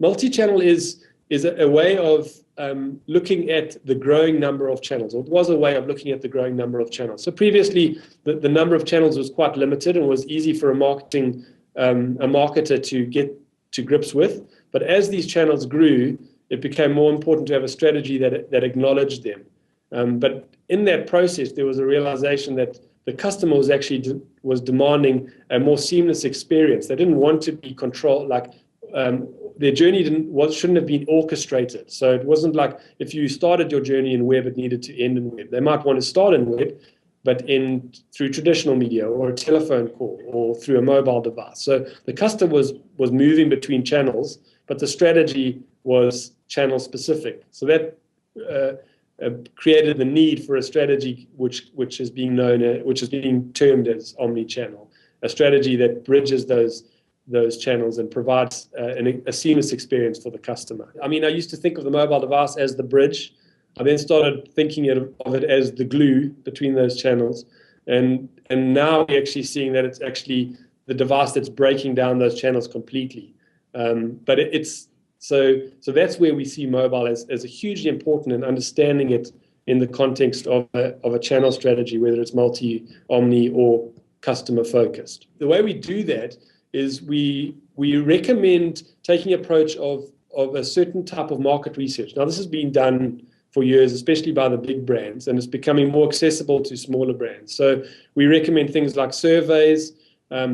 Multi-channel is a way of looking at the growing number of channels, or it was a way of looking at the growing number of channels. So previously, the number of channels was quite limited and was easy for a marketer to get to grips with. But as these channels grew, it became more important to have a strategy that acknowledged them. But in that process, there was a realization that the customer was actually demanding a more seamless experience. They didn't want to be controlled, like their journey shouldn't have been orchestrated. So it wasn't like if you started your journey in web, it needed to end in web. They might want to start in web, but through traditional media or a telephone call or through a mobile device. So the customer was moving between channels, but the strategy was channel specific. So that created the need for a strategy which is being termed as omnichannel, a strategy that bridges those channels and provides a seamless experience for the customer. I mean, I used to think of the mobile device as the bridge. I then started thinking of it as the glue between those channels, and now we're actually seeing that it's actually the device that's breaking down those channels completely. But so that's where we see mobile as a hugely important, and understanding it in the context of a channel strategy, whether it's multi, omni, or customer focused. The way we do that is we recommend taking an approach of a certain type of market research. Now, this has been done for years, especially by the big brands, and it's becoming more accessible to smaller brands. So we recommend things like surveys,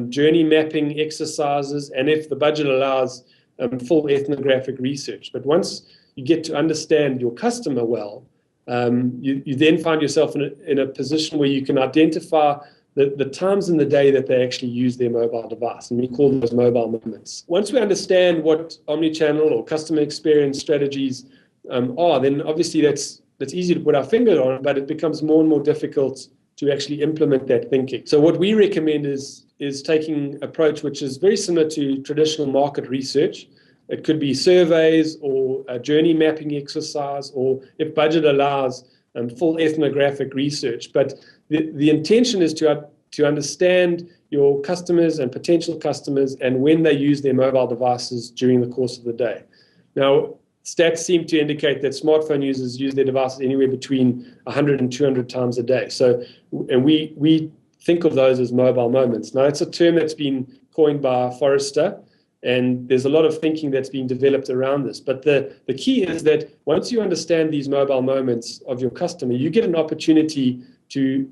journey mapping exercises, and if the budget allows, full ethnographic research. But once you get to understand your customer well, you then find yourself in a position where you can identify the times in the day that they actually use their mobile device, and we call those mobile moments. Once we understand what omnichannel or customer experience strategies are, then obviously that's easy to put our finger on, but it becomes more and more difficult to actually implement that thinking. So what we recommend is taking an approach which is very similar to traditional market research. It could be surveys or a journey mapping exercise, or if budget allows, full ethnographic research. But the intention is to understand your customers and potential customers and when they use their mobile devices during the course of the day. Now, stats seem to indicate that smartphone users use their devices anywhere between 100 and 200 times a day. So, and we think of those as mobile moments. Now, it's a term that's been coined by Forrester, and there's a lot of thinking that's being developed around this. But the key is that once you understand these mobile moments of your customer, you get an opportunity to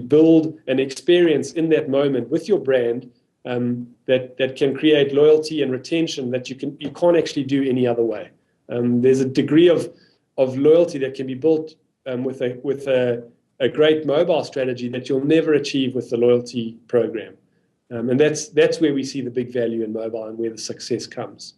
build an experience in that moment with your brand that can create loyalty and retention that you can't actually do any other way. There's a degree of loyalty that can be built with a great mobile strategy that you'll never achieve with the loyalty program. And that's where we see the big value in mobile and where the success comes.